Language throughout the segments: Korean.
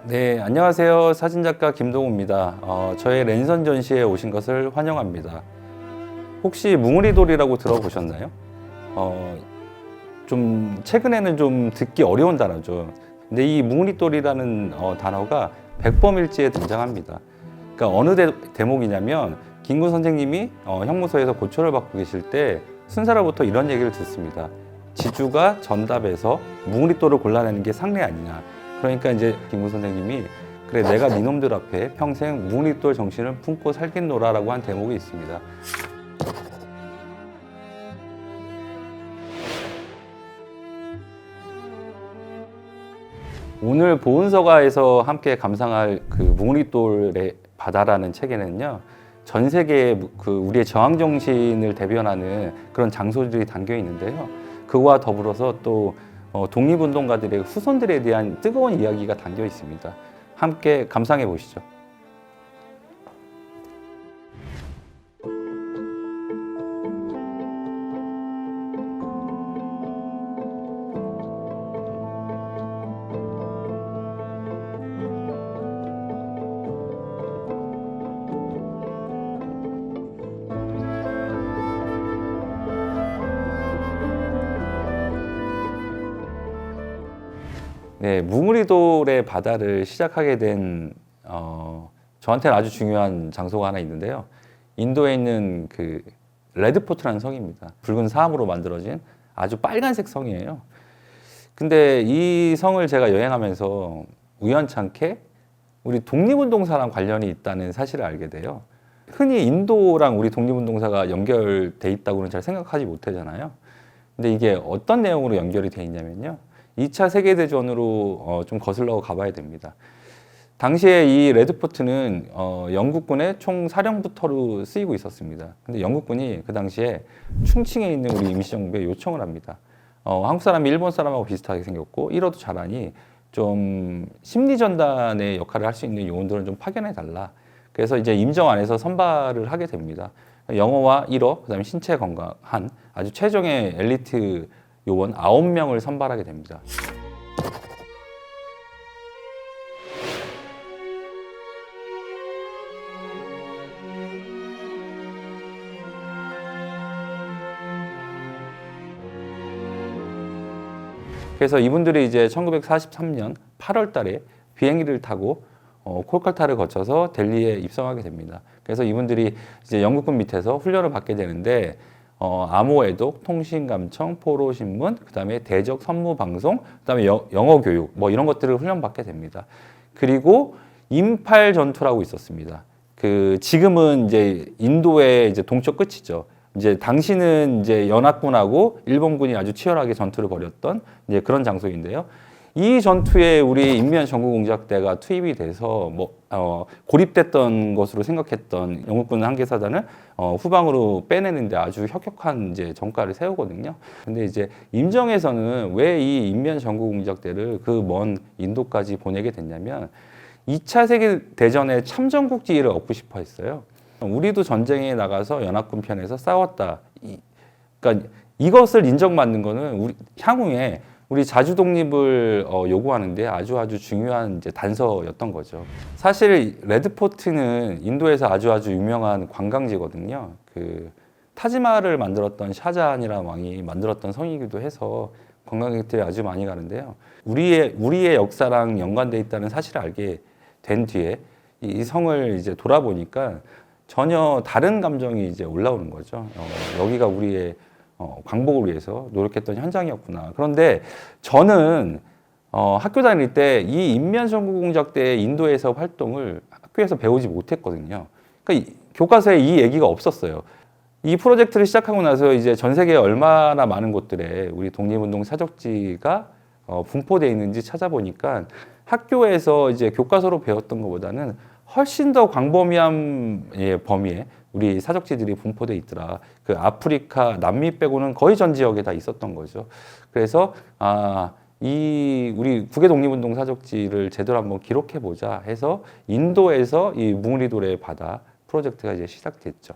네, 안녕하세요. 사진작가 김동우입니다. 저의 랜선 전시에 오신 것을 환영합니다. 혹시 뭉우리돌이라고 들어보셨나요? 좀 최근에는 좀 듣기 어려운 단어죠. 근데 이 뭉우리돌이라는 단어가 백범일지에 등장합니다. 그러니까 어느 대목이냐면 김구 선생님이 형무소에서 고초를 받고 계실 때 순사로부터 이런 얘기를 듣습니다. 지주가 전답에서 뭉우리돌을 골라내는 게 상례 아니냐. 그러니까 이제 김구 선생님이 그래 내가 니놈들 앞에 평생 뭉우리돌 정신을 품고 살겠노라라고 한 대목이 있습니다. 오늘 보은서가에서 함께 감상할 그 뭉우리돌의 바다라는 책에는요, 전 세계의 그 우리의 저항 정신을 대변하는 그런 장소들이 담겨 있는데요. 그와 더불어서 또 독립운동가들의 후손들에 대한 뜨거운 이야기가 담겨 있습니다. 함께 감상해 보시죠. 네, 뭉우리돌의 바다를 시작하게 된 저한테는 아주 중요한 장소가 하나 있는데요. 인도에 있는 그 레드포트라는 성입니다. 붉은 사암으로 만들어진 아주 빨간색 성이에요. 근데 이 성을 제가 여행하면서 우연찮게 우리 독립운동사랑 관련이 있다는 사실을 알게 돼요. 흔히 인도랑 우리 독립운동사가 연결돼 있다고는 잘 생각하지 못하잖아요. 근데 이게 어떤 내용으로 연결이 돼 있냐면요. 2차 세계대전으로 좀 거슬러 가봐야 됩니다. 당시에 이 레드포트는 영국군의 총사령부터로 쓰이고 있었습니다. 근데 영국군이 그 당시에 충칭에 있는 우리 임시정부에 요청을 합니다. 한국 사람이 일본 사람하고 비슷하게 생겼고 이러도 잘하니 좀 심리전단의 역할을 할 수 있는 요원들은 좀 파견해 달라. 그래서 이제 임정 안에서 선발을 하게 됩니다. 영어와 일어, 그다음에 신체 건강한 아주 최종의 엘리트 요원 9명을 선발하게 됩니다. 그래서 이분들이 이제 1943년 8월 달에 비행기를 타고 콜카타를 거쳐서 델리에 입성하게 됩니다. 그래서 이분들이 이제 영국군 밑에서 훈련을 받게 되는데 암호애독, 통신감청, 포로신문, 그다음에 대적 선무방송, 그다음에 영어 교육 뭐 이런 것들을 훈련받게 됩니다. 그리고 임팔 전투라고 있었습니다. 그 지금은 이제 인도의 이제 동쪽 끝이죠. 이제 당시는 이제 연합군하고 일본군이 아주 치열하게 전투를 벌였던 이제 그런 장소인데요. 이 전투에 우리 인면 전구공작대가 투입이 돼서 고립됐던 것으로 생각했던 영국군 한계사단을 후방으로 빼내는데 아주 혁혁한 이제 전과를 세우거든요. 근데 이제 임정에서는 왜 이 인면 전구공작대를 그 먼 인도까지 보내게 됐냐면 2차 세계대전의 참전국지를 얻고 싶어 했어요. 우리도 전쟁에 나가서 연합군 편에서 싸웠다. 그러니까 이것을 인정받는 거는 향후에 우리 자주 독립을 요구하는데 아주 중요한 이제 단서였던 거죠. 사실 레드포트는 인도에서 아주 유명한 관광지거든요. 그 타지마할을 만들었던 샤자한이라는 왕이 만들었던 성이기도 해서 관광객들이 아주 많이 가는데요. 우리의 역사랑 연관돼 있다는 사실을 알게 된 뒤에 이 성을 이제 돌아보니까 전혀 다른 감정이 이제 올라오는 거죠. 여기가 우리의 광복을 위해서 노력했던 현장이었구나. 그런데 저는 학교 다닐 때 이 인면전구공작대의 인도에서 활동을 학교에서 배우지 못했거든요. 그러니까 교과서에 이 얘기가 없었어요. 이 프로젝트를 시작하고 나서 이제 전 세계에 얼마나 많은 곳들에 우리 독립운동 사적지가 분포되어 있는지 찾아보니까 학교에서 이제 교과서로 배웠던 것보다는 훨씬 더 광범위한 범위에 우리 사적지들이 분포돼 있더라. 그 아프리카, 남미 빼고는 거의 전 지역에 다 있었던 거죠. 그래서 이 우리 국외 독립운동 사적지를 제대로 한번 기록해 보자 해서 인도에서 이 뭉우리돌의 바다 프로젝트가 이제 시작됐죠.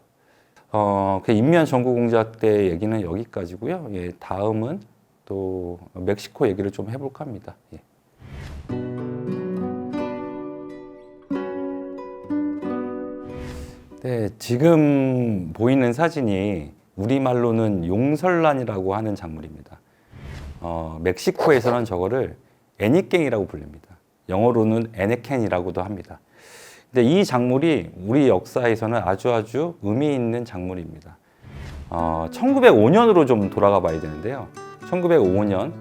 그 인면 전구공작대 얘기는 여기까지고요. 예, 다음은 또 멕시코 얘기를 좀 해볼까 합니다. 예. 네, 지금 보이는 사진이 우리말로는 용설란이라고 하는 작물입니다. 멕시코에서는 저거를 애니깽이라고 불립니다. 영어로는 에네켄이라고도 합니다. 근데 이 작물이 우리 역사에서는 아주 의미 있는 작물입니다. 1905년으로 좀 돌아가 봐야 되는데요. 1905년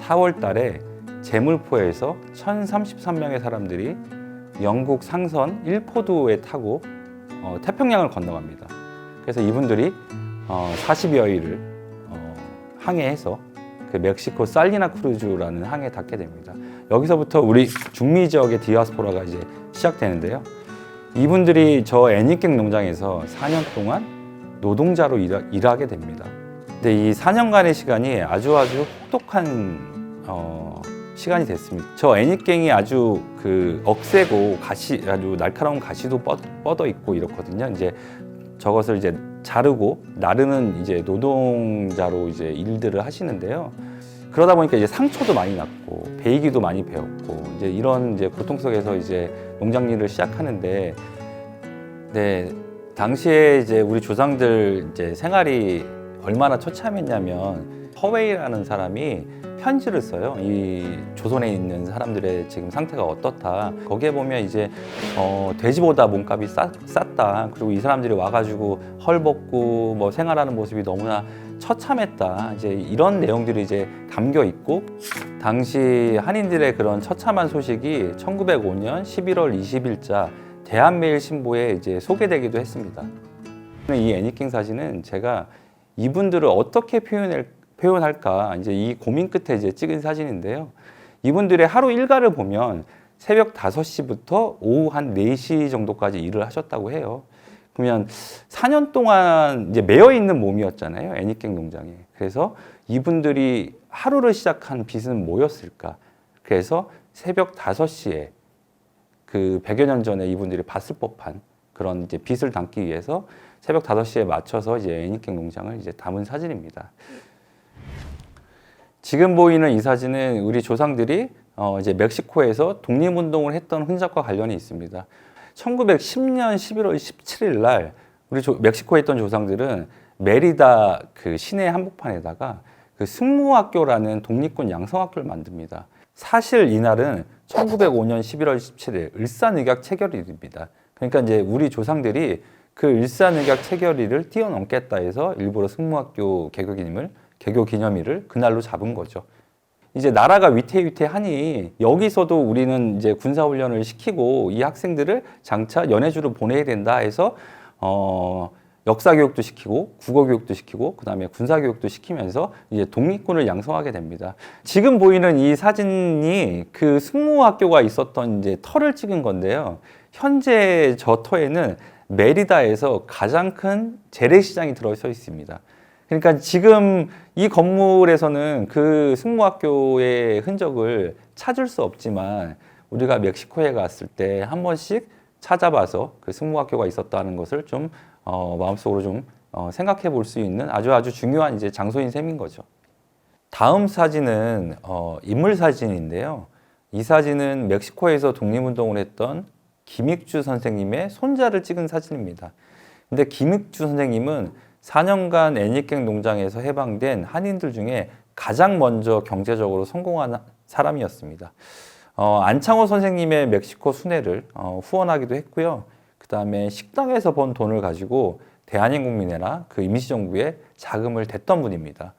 4월 달에 제물포에서 1033명의 사람들이 영국 상선 1포도에 타고 태평양을 건너갑니다. 그래서 이분들이 40여일을 항해해서 그 멕시코 살리나 크루즈라는 항해에 닿게 됩니다. 여기서부터 우리 중미 지역의 디아스포라가 이제 시작되는데요. 이분들이 저 애니깽 농장에서 4년 동안 노동자로 일하게 됩니다. 근데 이 4년간의 시간이 아주 혹독한 시간이 됐습니다. 저 애니깽이 아주 그 억세고 아주 날카로운 가시도 뻗어 있고 이렇거든요. 이제 저것을 이제 자르고 나르는 이제 노동자로 이제 일들을 하시는데요. 그러다 보니까 이제 상처도 많이 났고 배이기도 많이 배웠고 이제 이런 이제 고통 속에서 이제 농장 일을 시작하는데, 네, 당시에 이제 우리 조상들 이제 생활이 얼마나 처참했냐면 허웨이라는 사람이 편지를 써요. 이 조선에 있는 사람들의 지금 상태가 어떻다. 거기에 보면 이제 돼지보다 몸값이 쌌다. 그리고 이 사람들이 와가지고 헐벗고 뭐 생활하는 모습이 너무나 처참했다. 이제 이런 내용들이 이제 담겨 있고, 당시 한인들의 그런 처참한 소식이 1905년 11월 20일자 대한매일신보에 이제 소개되기도 했습니다. 이 애니깽 사진은 제가 이분들을 어떻게 표현할까 이제 이 고민 끝에 이제 찍은 사진인데요. 이분들의 하루 일과를 보면 새벽 5시부터 오후 한 4시 정도까지 일을 하셨다고 해요. 그러면 4년 동안 이제 매여 있는 몸이었잖아요. 애니깽 농장에. 그래서 이분들이 하루를 시작한 빚은 뭐였을까? 그래서 새벽 5시에 그 100여 년 전에 이분들이 봤을 법한 그런 이제 빚을 담기 위해서 새벽 5시에 맞춰서 이제 애니깽 농장을 이제 담은 사진입니다. 지금 보이는 이 사진은 우리 조상들이 이제 멕시코에서 독립운동을 했던 흔적과 관련이 있습니다. 1910년 11월 17일 날 우리 멕시코에 있던 조상들은 메리다 그 시내 한복판에다가 그 승무학교라는 독립군 양성학교를 만듭니다. 사실 이날은 1905년 11월 17일 을사늑약 체결일입니다. 그러니까 이제 우리 조상들이 그 을사늑약 체결일을 뛰어넘겠다 해서 일부러 승무학교 개교 기념일을 그날로 잡은 거죠. 이제 나라가 위태위태하니 여기서도 우리는 이제 군사훈련을 시키고 이 학생들을 장차 연해주로 보내야 된다 해서 역사교육도 시키고 국어교육도 시키고 그다음에 군사교육도 시키면서 이제 독립군을 양성하게 됩니다. 지금 보이는 이 사진이 그 승무학교가 있었던 이제 터를 찍은 건데요. 현재 저 터에는 메리다에서 가장 큰 재래시장이 들어서 있습니다. 그러니까 지금 이 건물에서는 그 승무학교의 흔적을 찾을 수 없지만 우리가 멕시코에 갔을 때 한 번씩 찾아봐서 그 승무학교가 있었다는 것을 좀 마음속으로 좀 생각해 볼 수 있는 아주 중요한 이제 장소인 셈인 거죠. 다음 사진은 인물 사진인데요. 이 사진은 멕시코에서 독립운동을 했던 김익주 선생님의 손자를 찍은 사진입니다. 근데 김익주 선생님은 4년간 애니깽 농장에서 해방된 한인들 중에 가장 먼저 경제적으로 성공한 사람이었습니다. 안창호 선생님의 멕시코 순회를 후원하기도 했고요. 그 다음에 식당에서 번 돈을 가지고 대한인국민회나 그 임시정부에 자금을 댔던 분입니다.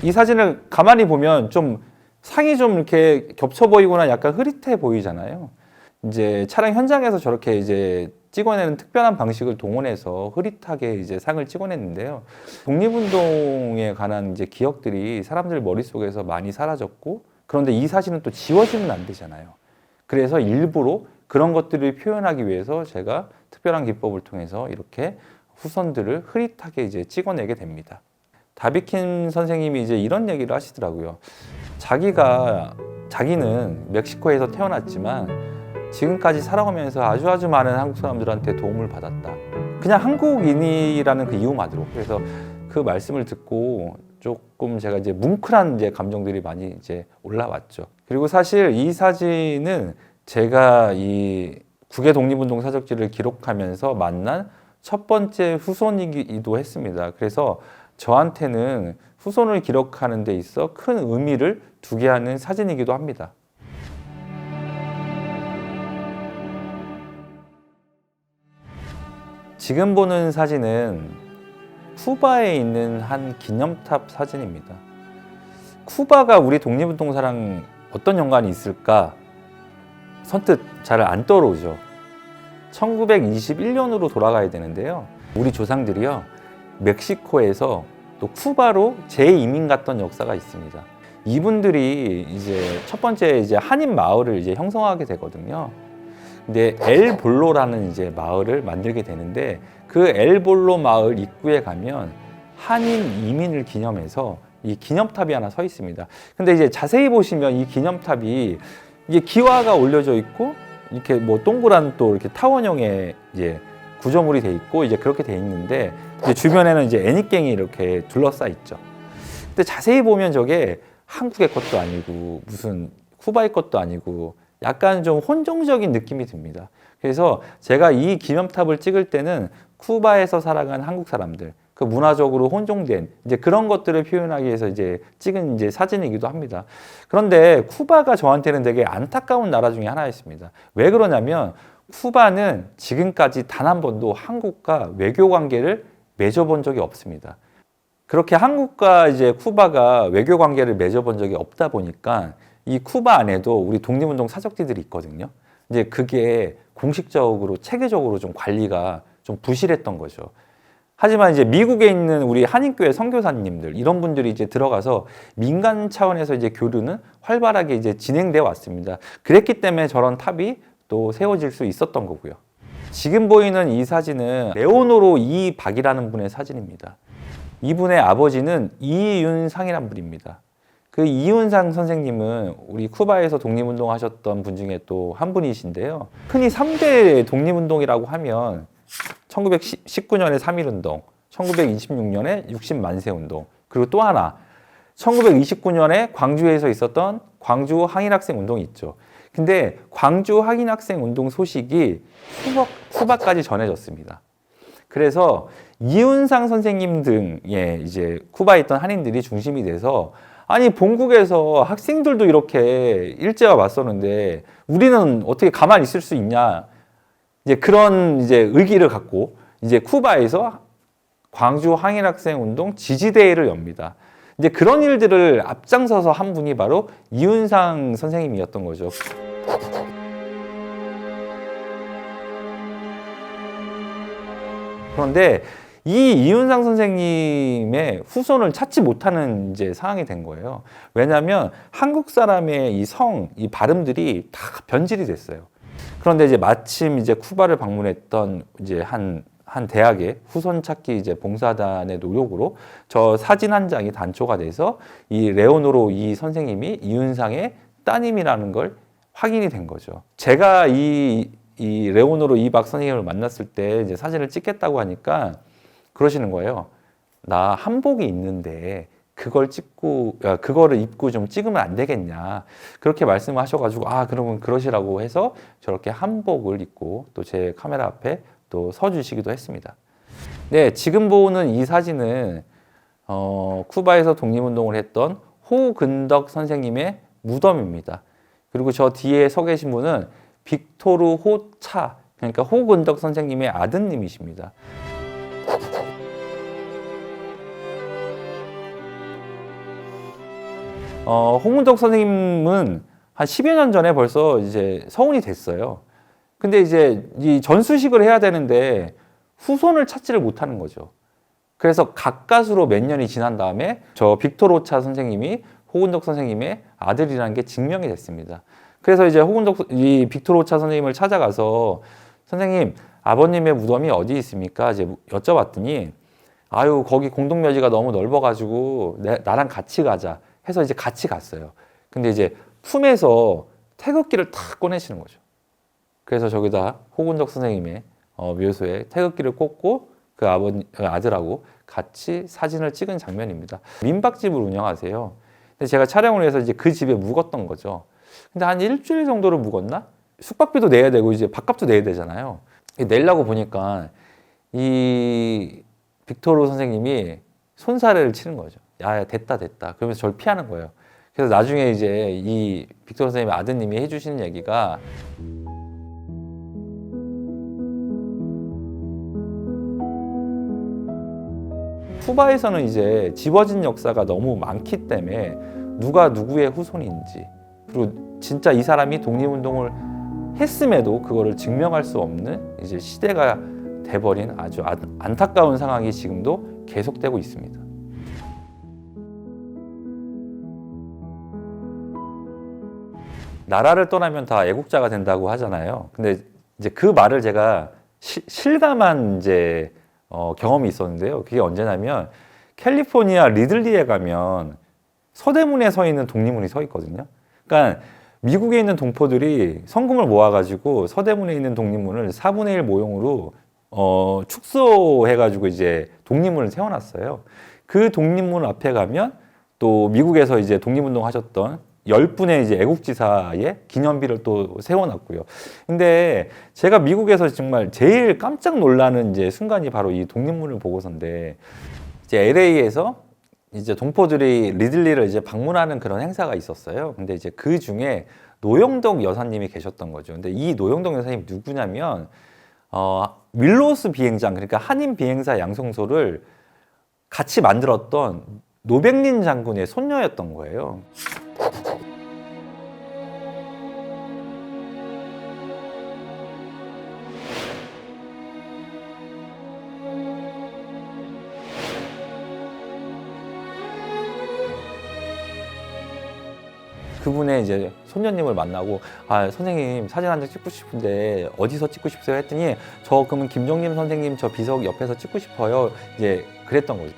이 사진을 가만히 보면 좀 상이 좀 이렇게 겹쳐 보이거나 약간 흐릿해 보이잖아요. 이제 촬영 현장에서 저렇게 이제 찍어내는 특별한 방식을 동원해서 흐릿하게 이제 상을 찍어냈는데요. 독립운동에 관한 이제 기억들이 사람들 머릿속에서 많이 사라졌고, 그런데 이 사진은 또 지워지면 안 되잖아요. 그래서 일부러 그런 것들을 표현하기 위해서 제가 특별한 기법을 통해서 이렇게 후손들을 흐릿하게 이제 찍어내게 됩니다. 다비킨 선생님이 이제 이런 얘기를 하시더라고요. 자기는 멕시코에서 태어났지만 지금까지 살아오면서 아주 많은 한국 사람들한테 도움을 받았다. 그냥 한국인이라는 그 이유만으로. 그래서 그 말씀을 듣고 조금 제가 이제 뭉클한 이제 감정들이 많이 이제 올라왔죠. 그리고 사실 이 사진은 제가 이 국외 독립운동 사적지를 기록하면서 만난 첫 번째 후손이기도 했습니다. 그래서 저한테는 후손을 기록하는 데 있어 큰 의미를 두게 하는 사진이기도 합니다. 지금 보는 사진은 쿠바에 있는 한 기념탑 사진입니다. 쿠바가 우리 독립운동사랑 어떤 연관이 있을까? 선뜻 잘 안 떠오르죠. 1921년으로 돌아가야 되는데요. 우리 조상들이요, 멕시코에서 또 쿠바로 재이민 갔던 역사가 있습니다. 이분들이 이제 첫 번째 이제 한인 마을을 이제 형성하게 되거든요. 근데 엘볼로라는 이제 마을을 만들게 되는데, 그 엘볼로 마을 입구에 가면 한인 이민을 기념해서 이 기념탑이 하나 서 있습니다. 근데 이제 자세히 보시면 이 기념탑이 이게 기와가 올려져 있고, 이렇게 뭐 동그란 또 이렇게 타원형의 이제 구조물이 돼 있고, 이제 그렇게 돼 있는데, 이제 주변에는 이제 애니깽이 이렇게 둘러싸 있죠. 근데 자세히 보면 저게 한국의 것도 아니고 무슨 쿠바의 것도 아니고 약간 좀 혼종적인 느낌이 듭니다. 그래서 제가 이 기념탑을 찍을 때는 쿠바에서 살아간 한국 사람들, 그 문화적으로 혼종된 이제 그런 것들을 표현하기 위해서 이제 찍은 이제 사진이기도 합니다. 그런데 쿠바가 저한테는 되게 안타까운 나라 중에 하나였습니다. 왜 그러냐면 쿠바는 지금까지 단 한 번도 한국과 외교 관계를 맺어본 적이 없습니다. 그렇게 한국과 이제 쿠바가 외교 관계를 맺어본 적이 없다 보니까 이 쿠바 안에도 우리 독립운동 사적지들이 있거든요. 이제 그게 공식적으로 체계적으로 좀 관리가 좀 부실했던 거죠. 하지만 이제 미국에 있는 우리 한인교회 선교사님들 이런 분들이 이제 들어가서 민간 차원에서 이제 교류는 활발하게 이제 진행되어 왔습니다. 그랬기 때문에 저런 탑이 또 세워질 수 있었던 거고요. 지금 보이는 이 사진은 레오노로 이박이라는 분의 사진입니다. 이분의 아버지는 이윤상이라는 분입니다. 그 이윤상 선생님은 우리 쿠바에서 독립운동 하셨던 분 중에 또 한 분이신데요. 흔히 3대 독립운동이라고 하면 1919년에 3.1운동, 1926년에 60만세운동, 그리고 또 하나 1929년에 광주에서 있었던 광주 항일학생운동이 있죠. 근데 광주 항일학생운동 소식이 쿠바까지 전해졌습니다. 그래서 이윤상 선생님 등의 이제 쿠바에 있던 한인들이 중심이 돼서, 아니 본국에서 학생들도 이렇게 일제와 맞서는데 우리는 어떻게 가만히 있을 수 있냐, 이제 그런 이제 의기를 갖고 이제 쿠바에서 광주 항일학생운동 지지대회를 엽니다. 이제 그런 일들을 앞장서서 한 분이 바로 이윤상 선생님이었던 거죠. 그런데 이 이윤상 선생님의 후손을 찾지 못하는 이제 상황이 된 거예요. 왜냐하면 한국 사람의 이 이 발음들이 다 변질이 됐어요. 그런데 이제 마침 이제 쿠바를 방문했던 이제 한 대학의 후손 찾기 이제 봉사단의 노력으로 저 사진 한 장이 단초가 돼서 이 레오노로 이 선생님이 이윤상의 따님이라는 걸 확인이 된 거죠. 제가 이 레오노로 이박 선생님을 만났을 때 이제 사진을 찍겠다고 하니까 그러시는 거예요. 나 한복이 있는데 그거를 입고 좀 찍으면 안 되겠냐. 그렇게 말씀하셔가지고, 그러면 그러시라고 해서 저렇게 한복을 입고 또 제 카메라 앞에 또 서주시기도 했습니다. 네, 지금 보는 이 사진은, 쿠바에서 독립운동을 했던 호근덕 선생님의 무덤입니다. 그리고 저 뒤에 서 계신 분은 빅토르 호차, 그러니까 호근덕 선생님의 아드님이십니다. 홍문덕 선생님은 한 10여 년 전에 벌써 이제 서운이 됐어요. 근데 이제 이 전수식을 해야 되는데 후손을 찾지를 못하는 거죠. 그래서 가까스로 몇 년이 지난 다음에 저 빅토르차 선생님이 호근덕 선생님의 아들이라는 게 증명이 됐습니다. 그래서 이제 이 빅토르차 선생님을 찾아가서, 선생님, 아버님의 무덤이 어디 있습니까? 이제 여쭤봤더니, 거기 공동묘지가 너무 넓어가지고 나랑 같이 가자 해서 이제 같이 갔어요. 근데 이제 품에서 태극기를 탁 꺼내시는 거죠. 그래서 저기다 호근덕 선생님의 묘소에 태극기를 꽂고 그 아들하고 같이 사진을 찍은 장면입니다. 민박집을 운영하세요. 근데 제가 촬영을 해서 이제 그 집에 묵었던 거죠. 근데 한 일주일 정도를 묵었나? 숙박비도 내야 되고 이제 밥값도 내야 되잖아요. 내려고 보니까 이 빅토르 선생님이 손사래를 치는 거죠. 야, 됐다. 그러면서 저를 피하는 거예요. 그래서 나중에 이제 이 빅토르 선생님의 아드님이 해주시는 얘기가 쿠바에서는 이제 지워진 역사가 너무 많기 때문에 누가 누구의 후손인지, 그리고 진짜 이 사람이 독립운동을 했음에도 그거를 증명할 수 없는 이제 시대가 돼버린 아주 안타까운 상황이 지금도 계속되고 있습니다. 나라를 떠나면 다 애국자가 된다고 하잖아요. 근데 이제 그 말을 제가 실감한 이제 경험이 있었는데요. 그게 언제냐면 캘리포니아 리들리에 가면 서대문에 서 있는 독립문이 서 있거든요. 그러니까 미국에 있는 동포들이 성금을 모아가지고 서대문에 있는 독립문을 4분의 1 모형으로 축소해가지고 이제 독립문을 세워놨어요. 그 독립문 앞에 가면 또 미국에서 이제 독립운동 하셨던 10분의 이제 애국지사의 기념비를 또 세워놨고요. 근데 제가 미국에서 정말 제일 깜짝 놀라는 이제 순간이 바로 이 독립문을 보고서인데, 이제 LA에서 이제 동포들이 리들리를 이제 방문하는 그런 행사가 있었어요. 근데 이제 그 중에 노영덕 여사님이 계셨던 거죠. 근데 이 노영덕 여사님이 누구냐면, 윌로스 비행장, 그러니까 한인 비행사 양성소를 같이 만들었던 노백린 장군의 손녀였던 거예요. 그분의 이제 손녀님을 만나고, 선생님 사진 한 장 찍고 싶은데 어디서 찍고 싶으세요? 했더니 저 그러면 김종림 선생님 저 비석 옆에서 찍고 싶어요. 이제 그랬던 거죠.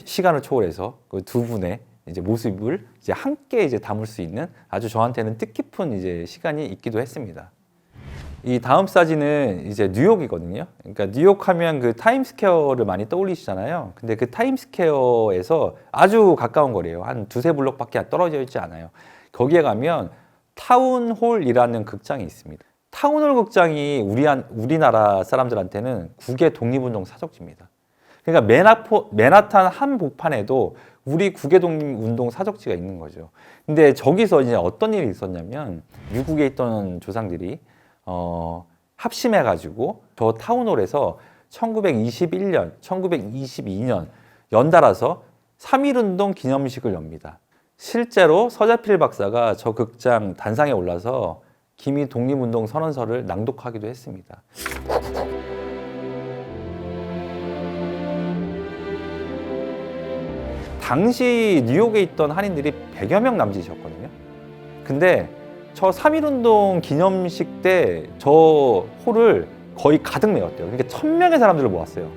시간을 초월해서 그 두 분의 이제 모습을 이제 함께 이제 담을 수 있는 아주 저한테는 뜻깊은 이제 시간이 있기도 했습니다. 이 다음 사진은 이제 뉴욕이거든요. 그러니까 뉴욕 하면 그 타임스퀘어를 많이 떠올리시잖아요. 근데 그 타임스퀘어에서 아주 가까운 거리예요. 한 두세 블록밖에 떨어져 있지 않아요. 거기에 가면 타운홀이라는 극장이 있습니다. 타운홀 극장이 우리나라 사람들한테는 국외 독립운동 사적지입니다. 그러니까 맨하탄 한복판에도 우리 국외 독립운동 사적지가 있는 거죠. 근데 저기서 이제 어떤 일이 있었냐면, 미국에 있던 조상들이 합심해가지고 저 타운홀에서 1921년, 1922년 연달아서 3.1운동 기념식을 엽니다. 실제로 서자필 박사가 저 극장 단상에 올라서 기미 독립운동 선언서를 낭독하기도 했습니다. 당시 뉴욕에 있던 한인들이 100여 명 남짓이었거든요. 근데 저 3.1운동 기념식 때 저 홀을 거의 가득 메웠대요. 그러니까 1000명의 사람들을 모았어요.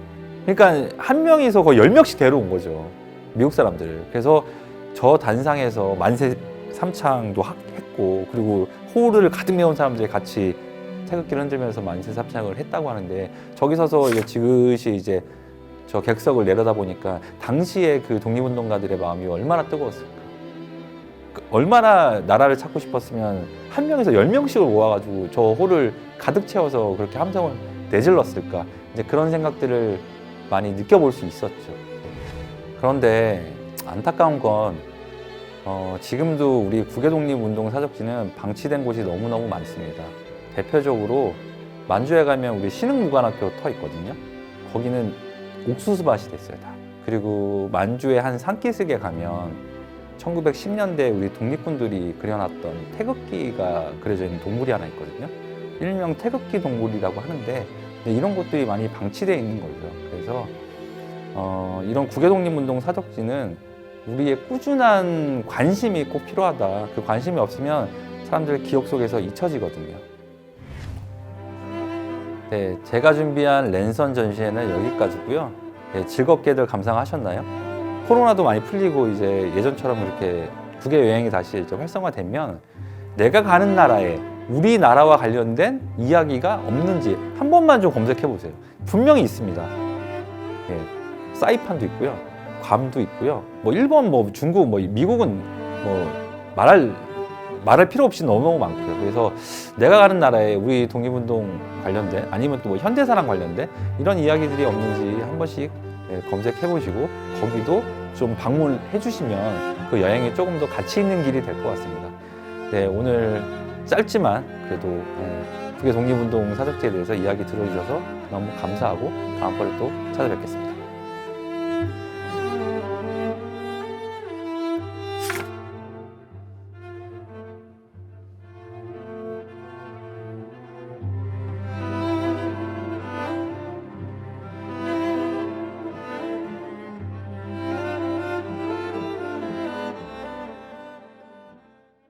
그러니까 한 명이서 거의 10명씩 데려온 거죠. 미국 사람들을. 그래서 저 단상에서 만세 삼창도 했고, 그리고 홀을 가득 메운 사람들이 같이 태극기를 흔들면서 만세 삼창을 했다고 하는데, 저기 서서 이제 지그시 이제 저 객석을 내려다 보니까 당시에 그 독립운동가들의 마음이 얼마나 뜨거웠을까. 얼마나 나라를 찾고 싶었으면 한 명에서 10명씩을 모아가지고 저 홀을 가득 채워서 그렇게 함성을 내질렀을까. 이제 그런 생각들을 많이 느껴볼 수 있었죠. 그런데 안타까운 건 지금도 우리 국외독립운동 사적지는 방치된 곳이 너무너무 많습니다. 대표적으로 만주에 가면 우리 신흥무관학교 터 있거든요. 거기는 옥수수밭이 됐어요, 다. 그리고 만주의 한 산기슭에 가면 1910년대 우리 독립군들이 그려놨던 태극기가 그려져 있는 동굴이 하나 있거든요. 일명 태극기 동굴이라고 하는데, 이런 것들이 많이 방치되어 있는 거죠. 그래서 이런 국외독립운동 사적지는 우리의 꾸준한 관심이 꼭 필요하다. 그 관심이 없으면 사람들 기억 속에서 잊혀지거든요. 네, 제가 준비한 랜선 전시회는 여기까지고요. 네, 즐겁게들 감상하셨나요? 코로나도 많이 풀리고 이제 예전처럼 그렇게 국외 여행이 다시 이제 활성화되면 내가 가는 나라에 우리나라와 관련된 이야기가 없는지 한 번만 좀 검색해 보세요. 분명히 있습니다. 예, 사이판도 있고요, 괌도 있고요. 뭐 일본, 뭐 중국, 뭐 미국은 뭐 말할 필요 없이 너무너무 많고요. 그래서 내가 가는 나라에 우리 독립운동 관련된 아니면 또 뭐 현대사랑 관련된 이런 이야기들이 없는지 한 번씩 검색해 보시고 거기도 좀 방문해 주시면 그 여행이 조금 더 가치 있는 길이 될 것 같습니다. 네, 오늘 짧지만 그래도 국외 독립운동 사적지에 대해서 이야기 들어주셔서 너무 감사하고 다음번에 또 찾아뵙겠습니다.